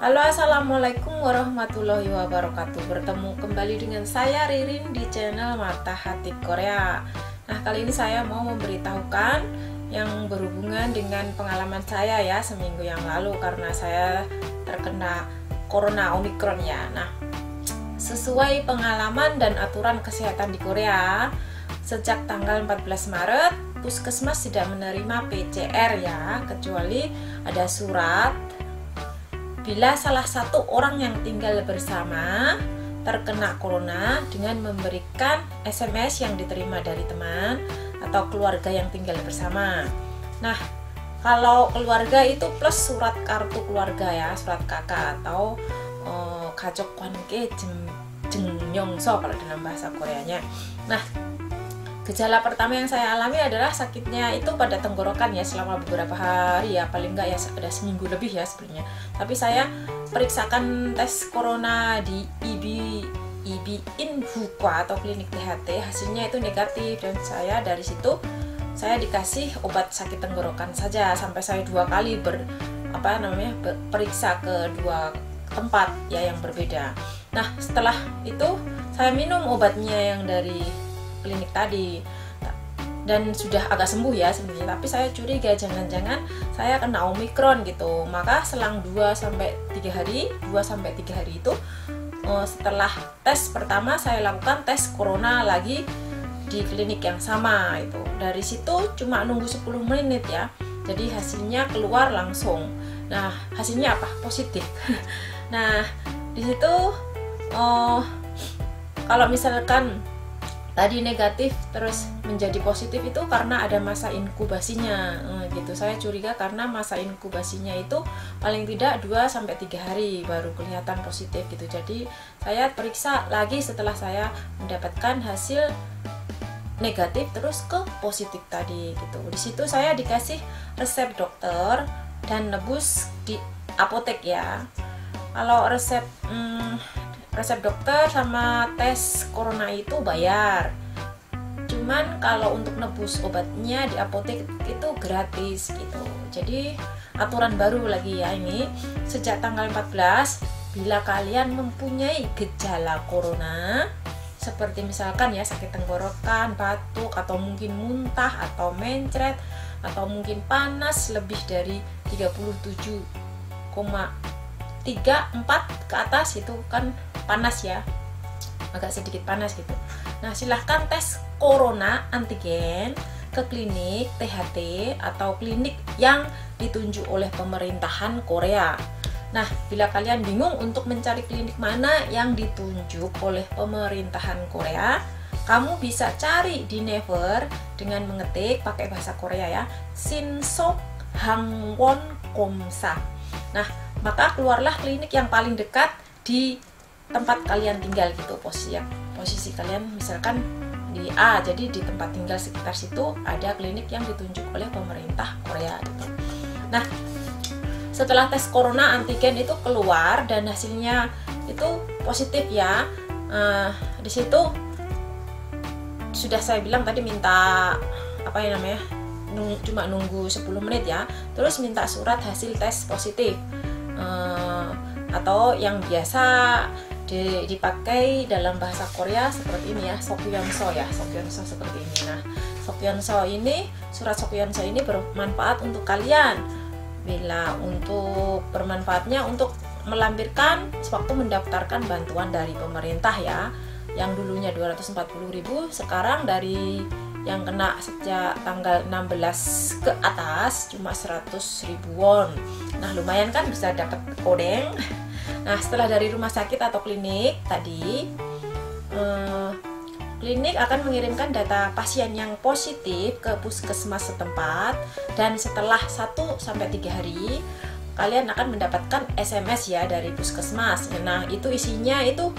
Halo, assalamualaikum warahmatullahi wabarakatuh. Bertemu kembali dengan saya Ririn di channel Mata Hati Korea. Nah, kali ini saya mau memberitahukan yang berhubungan dengan pengalaman saya ya seminggu yang lalu karena saya terkena Corona Omicron ya. Nah, sesuai pengalaman dan aturan kesehatan di Korea, sejak tanggal 14 Maret Puskesmas tidak menerima PCR ya, kecuali ada surat bila salah satu orang yang tinggal bersama terkena corona dengan memberikan SMS yang diterima dari teman atau keluarga yang tinggal bersama. Nah, kalau keluarga itu plus surat kartu keluarga ya, surat kakak atau 가족 관계 증명서 kalau dalam bahasa Koreanya. Nah, gejala pertama yang saya alami adalah sakitnya itu pada tenggorokan ya selama beberapa hari ya, paling enggak ya ada seminggu lebih ya sebenarnya. Tapi saya periksakan tes corona di IB Inhuqa atau klinik THT, hasilnya itu negatif dan dari situ saya dikasih obat sakit tenggorokan saja sampai saya 2 kali periksa ke 2 tempat ya yang berbeda. Nah, setelah itu saya minum obatnya yang dari klinik tadi dan sudah agak sembuh ya sebenarnya, tapi saya curiga jangan-jangan saya kena Omicron gitu. Maka selang 2-3 hari itu setelah tes pertama saya lakukan tes corona lagi di klinik yang sama itu. Dari situ cuma nunggu 10 menit ya, jadi hasilnya keluar langsung. Nah, hasilnya apa? Positif. Nah, di situ kalau misalkan tadi negatif terus menjadi positif itu karena ada masa inkubasinya gitu. Saya curiga karena masa inkubasinya itu paling tidak 2-3 hari baru kelihatan positif gitu. Jadi saya periksa lagi setelah saya mendapatkan hasil negatif terus ke positif tadi gitu. Di situ saya dikasih resep dokter dan nebus di apotek ya. Kalau resep dokter sama tes corona itu bayar. Cuman kalau untuk nebus obatnya di apotek itu gratis gitu. Jadi aturan baru lagi ya ini, sejak tanggal 14 bila kalian mempunyai gejala corona seperti misalkan ya sakit tenggorokan, batuk atau mungkin muntah atau mencret atau mungkin panas lebih dari 37,34 ke atas itu kan panas ya, agak sedikit panas gitu. Nah, silahkan tes corona antigen ke klinik THT atau klinik yang ditunjuk oleh pemerintahan Korea. Nah, bila kalian bingung untuk mencari klinik mana yang ditunjuk oleh pemerintahan Korea, kamu bisa cari di Naver dengan mengetik pakai bahasa Korea ya, Sinsok Hangwon Komsa. Nah, maka keluarlah klinik yang paling dekat di tempat kalian tinggal gitu, posisi kalian misalkan di A, jadi di tempat tinggal sekitar situ ada klinik yang ditunjuk oleh pemerintah Korea gitu. Nah, setelah tes corona antigen itu keluar dan hasilnya itu positif ya, di situ sudah saya bilang tadi minta cuma nunggu 10 menit ya, terus minta surat hasil tes positif atau yang biasa dipakai dalam bahasa Korea seperti ini ya, Sokyonso seperti ini. Nah, surat Sokyonso ini bermanfaat untuk kalian bila untuk bermanfaatnya untuk melampirkan sewaktu mendaftarkan bantuan dari pemerintah ya, yang dulunya 240.000 sekarang dari yang kena sejak tanggal 16 ke atas cuma 100.000 won. Nah, lumayan kan, bisa dapat kodeng. Nah, setelah dari rumah sakit atau klinik tadi, klinik akan mengirimkan data pasien yang positif ke puskesmas setempat dan setelah 1-3 hari kalian akan mendapatkan SMS ya dari puskesmas. Nah, itu isinya itu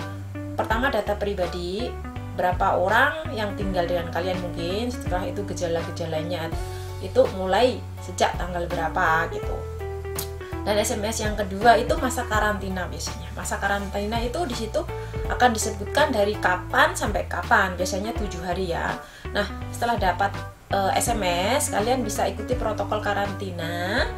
pertama data pribadi, berapa orang yang tinggal dengan kalian mungkin, setelah itu gejala-gejalanya itu mulai sejak tanggal berapa gitu. Dan SMS yang kedua itu masa karantina biasanya. Masa karantina itu di situ akan disebutkan dari kapan sampai kapan, biasanya 7 hari ya. Nah, setelah dapat SMS, kalian bisa ikuti protokol karantina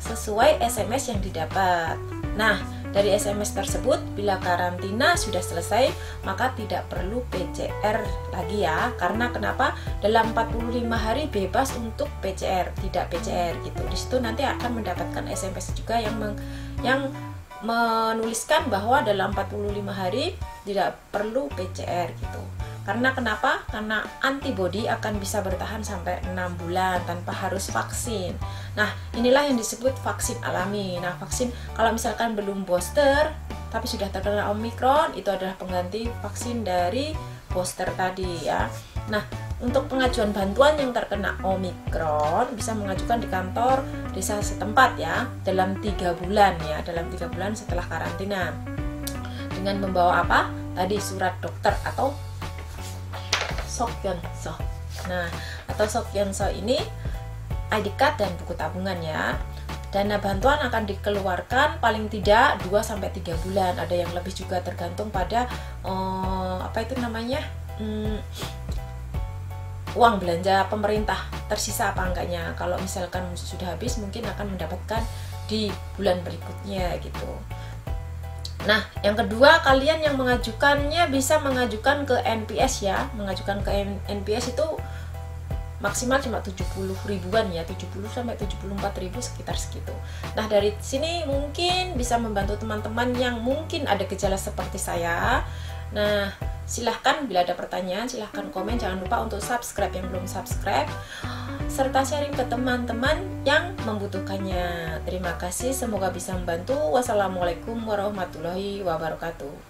sesuai SMS yang didapat. Nah, dari SMS tersebut. Bila karantina sudah selesai, maka tidak perlu PCR lagi ya. Karena kenapa? Dalam 45 hari bebas untuk PCR, tidak PCR gitu. Di situ nanti akan mendapatkan SMS juga yang menuliskan bahwa dalam 45 hari tidak perlu PCR gitu. Karena kenapa? Karena antibodi akan bisa bertahan sampai 6 bulan tanpa harus vaksin. Nah, inilah yang disebut vaksin alami. Nah, vaksin kalau misalkan belum booster tapi sudah terkena Omikron, itu adalah pengganti vaksin dari booster tadi ya. Nah, untuk pengajuan bantuan yang terkena Omikron bisa mengajukan di kantor desa setempat ya, dalam 3 bulan ya, dalam 3 bulan setelah karantina. Dengan membawa apa? Tadi surat dokter atau Sokyeonso. Nah, atau Sokyeonso ini ID card dan buku tabungan ya. Dana bantuan akan dikeluarkan paling tidak 2-3 bulan. Ada yang lebih juga tergantung pada uang belanja pemerintah tersisa apa enggaknya. Kalau misalkan sudah habis, mungkin akan mendapatkan di bulan berikutnya gitu. Nah, yang kedua, kalian yang mengajukannya bisa mengajukan ke NPS ya. Mengajukan ke NPS itu maksimal cuma 70 ribuan ya, 70 sampai 74 ribu sekitar segitu. Nah, dari sini mungkin bisa membantu teman-teman yang mungkin ada gejala seperti saya. Nah, silahkan bila ada pertanyaan silahkan komen, jangan lupa untuk subscribe yang belum subscribe, serta sharing ke teman-teman yang membutuhkannya. Terima kasih, semoga bisa membantu. Wassalamualaikum warahmatullahi wabarakatuh.